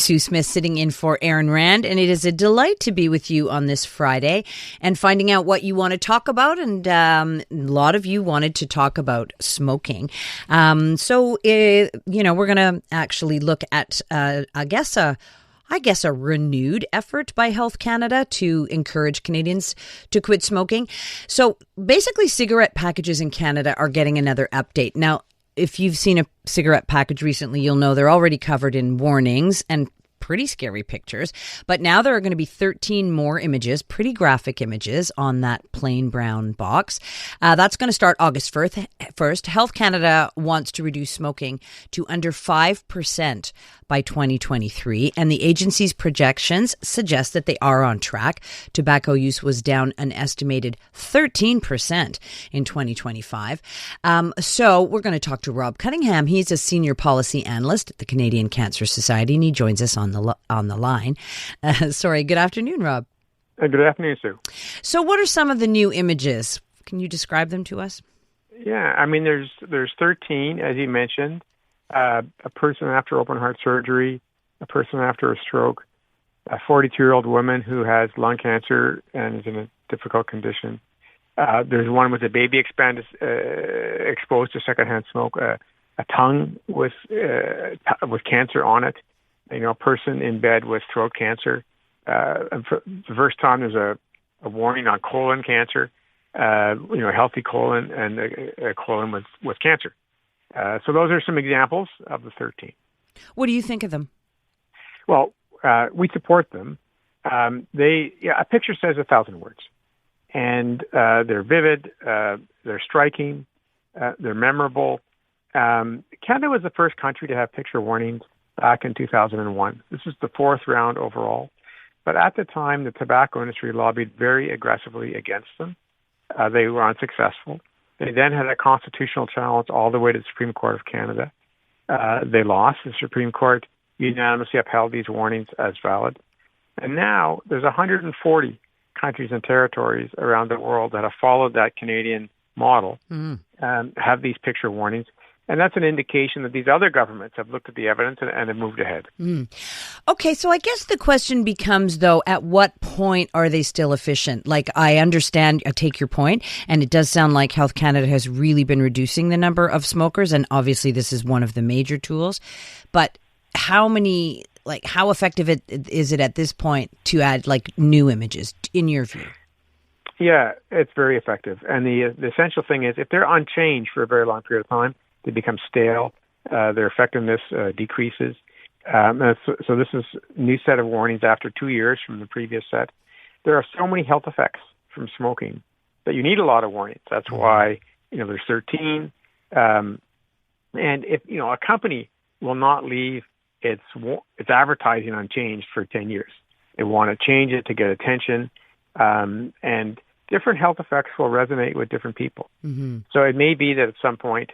Sue Smith sitting in for Aaron Rand, and it is a delight to be with you on this Friday and finding out what you want to talk about. And a lot of you wanted to talk about smoking. So we're going to actually look at, I guess a renewed effort by Health Canada to encourage Canadians to quit smoking. So basically, cigarette packages in Canada are getting another update. Now, if you've seen a cigarette package recently, you'll know they're already covered in warnings and pretty scary pictures. But now there are going to be 13 more images, pretty graphic images on that plain brown box. That's going to start August 1st. Health Canada wants to reduce smoking to under 5% by 2023. And the agency's projections suggest that they are on track. Tobacco use was down an estimated 13% in 2025. So we're going to talk to Rob Cunningham. He's a senior policy analyst at the Canadian Cancer Society, and he joins us on the line. Good afternoon, Rob. Good afternoon, Sue. So what are some of the new images? Can you describe them to us? Yeah, I mean, there's 13, as you mentioned. A person after open heart surgery, a person after a stroke, a 42-year-old woman who has lung cancer and is in a difficult condition. There's one with a baby exposed to secondhand smoke, a tongue with cancer on it, a person in bed with throat cancer. And for the first time, there's a warning on colon cancer, a healthy colon and a colon with cancer. So those are some examples of the 13. What do you think of them? Well, we support them. A picture says 1,000 words, and they're vivid, they're striking, they're memorable. Canada was the first country to have picture warnings back in 2001. This is the fourth round overall. But at the time, the tobacco industry lobbied very aggressively against them. They were unsuccessful. They then had a constitutional challenge all the way to the Supreme Court of Canada. They lost. The Supreme Court unanimously upheld these warnings as valid. And now there's 140 countries and territories around the world that have followed that Canadian model and have these picture warnings. And that's an indication that these other governments have looked at the evidence and have moved ahead. Okay, so I guess the question becomes, though, at what point are they still efficient? Like, I understand, I take your point, and it does sound like Health Canada has really been reducing the number of smokers, and obviously this is one of the major tools. But how effective is it at this point to add, new images, in your view? Yeah, it's very effective. And the essential thing is, if they're unchanged for a very long period of time, they become stale. Their effectiveness decreases. So this is a new set of warnings after 2 years from the previous set. There are so many health effects from smoking that you need a lot of warnings. That's why there's 13. And if a company will not leave its advertising unchanged for 10 years, they want to change it to get attention, and different health effects will resonate with different people. So it may be that at some point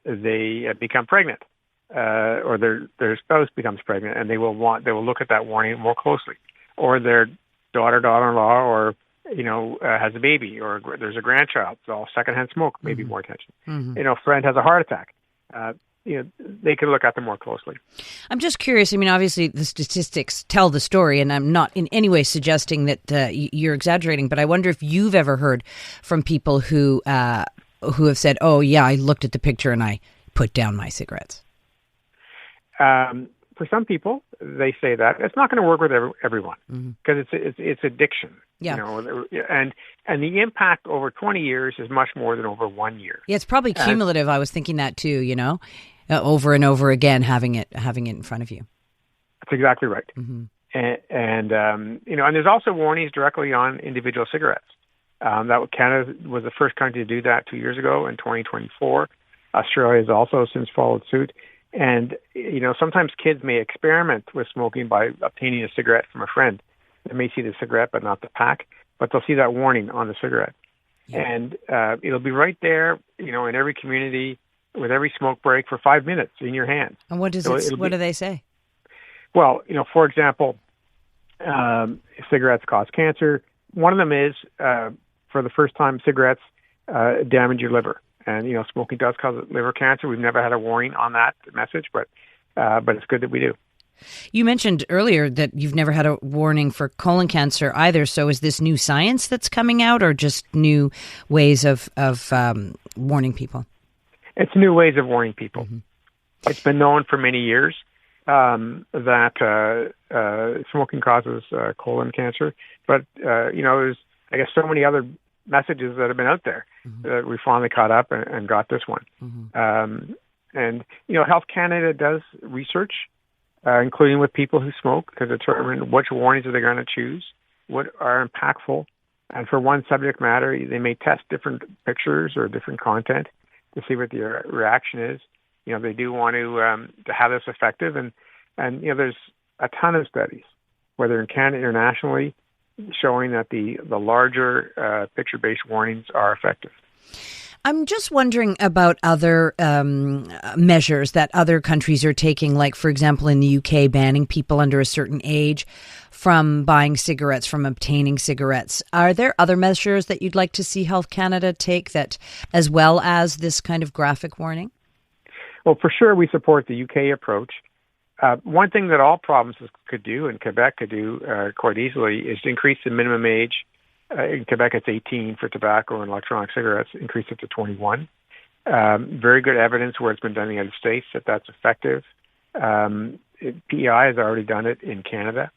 they become pregnant, or their spouse becomes pregnant, and they will look at that warning more closely, or their daughter-in-law, or has a baby, or there's a grandchild. So secondhand smoke, maybe more attention. A friend has a heart attack. They can look at them more closely. I'm just curious. I mean, obviously the statistics tell the story, and I'm not in any way suggesting that you're exaggerating, but I wonder if you've ever heard from people who have said, "Oh, yeah, I looked at the picture and I put down my cigarettes." For some people, they say that. It's not going to work with everyone because it's addiction. Yeah. And the impact over 20 years is much more than over 1 year. Yeah, it's probably cumulative. I was thinking that too. Over and over again, having it in front of you. That's exactly right. And there's also warnings directly on individual cigarettes. That Canada was the first country to do that 2 years ago in 2024. Australia has also since followed suit. And, sometimes kids may experiment with smoking by obtaining a cigarette from a friend. They may see the cigarette but not the pack, but they'll see that warning on the cigarette. Yeah. And it'll be right there, in every community with every smoke break for 5 minutes in your hand. And what do they say? Well, for example, cigarettes cause cancer. One of them is, for the first time, cigarettes damage your liver. And, smoking does cause liver cancer. We've never had a warning on that message, but it's good that we do. You mentioned earlier that you've never had a warning for colon cancer either. So is this new science that's coming out, or just new ways of warning people? It's new ways of warning people. Mm-hmm. It's been known for many years that smoking causes colon cancer, but there's, I guess, so many other messages that have been out there that we finally caught up and got this one. And Health Canada does research, including with people who smoke, to determine which warnings are they going to choose, what are impactful. And for one subject matter, they may test different pictures or different content to see what the reaction is. They do want to have this effective, and there's a ton of studies, whether in Canada or internationally, showing that the larger picture-based warnings are effective. I'm just wondering about other measures that other countries are taking, like, for example, in the UK, banning people under a certain age from buying cigarettes, from obtaining cigarettes. Are there other measures that you'd like to see Health Canada take, that, as well as this kind of graphic warning? Well, for sure, we support the UK approach. One thing that all provinces could do, and Quebec could do quite easily, is to increase the minimum age. In Quebec, it's 18 for tobacco and electronic cigarettes, increase it to 21. Very good evidence where it's been done in the United States that that's effective. PEI has already done it in Canada.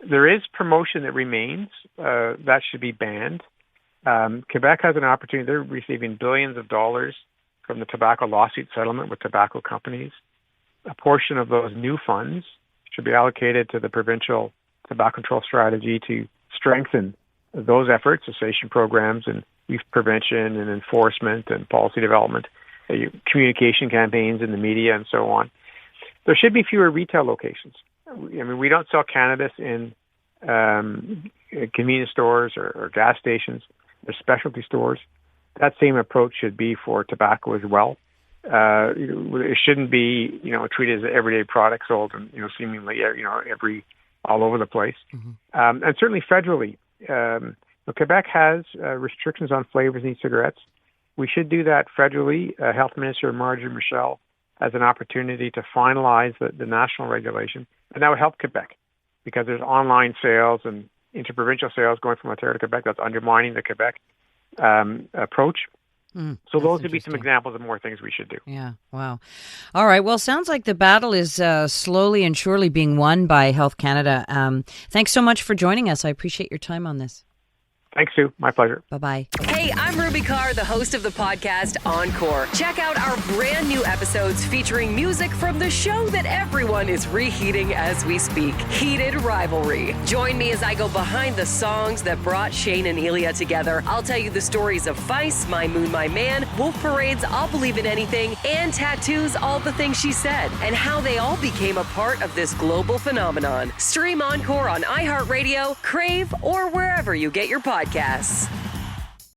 There is promotion that remains. That should be banned. Quebec has an opportunity. They're receiving billions of dollars from the tobacco lawsuit settlement with tobacco companies. A portion of those new funds should be allocated to the provincial tobacco control strategy to strengthen those efforts, cessation programs and youth prevention and enforcement and policy development, communication campaigns in the media and so on. There should be fewer retail locations. I mean, we don't sell cannabis in convenience stores or gas stations. There's specialty stores. That same approach should be for tobacco as well. It shouldn't be, treated as an everyday product sold and, seemingly, all over the place. And certainly federally, Quebec has restrictions on flavors in e-cigarettes. We should do that federally. Health Minister Marjorie Michel has an opportunity to finalize the national regulation, and that would help Quebec because there's online sales and interprovincial sales going from Ontario to Quebec that's undermining the Quebec approach. So those would be some examples of more things we should do. Yeah, wow. All right, well, sounds like the battle is slowly and surely being won by Health Canada. Thanks so much for joining us. I appreciate your time on this. Thanks, Sue. My pleasure. Bye-bye. Hey, I'm Ruby Carr, the host of the podcast Encore. Check out our brand new episodes featuring music from the show that everyone is reheating as we speak, Heated Rivalry. Join me as I go behind the songs that brought Shane and Elia together. I'll tell you the stories of Feist, My Moon, My Man, Wolf Parade's I'll Believe in Anything, and Tattoo's All the Things She Said, and how they all became a part of this global phenomenon. Stream Encore on iHeartRadio, Crave, or wherever you get your podcasts.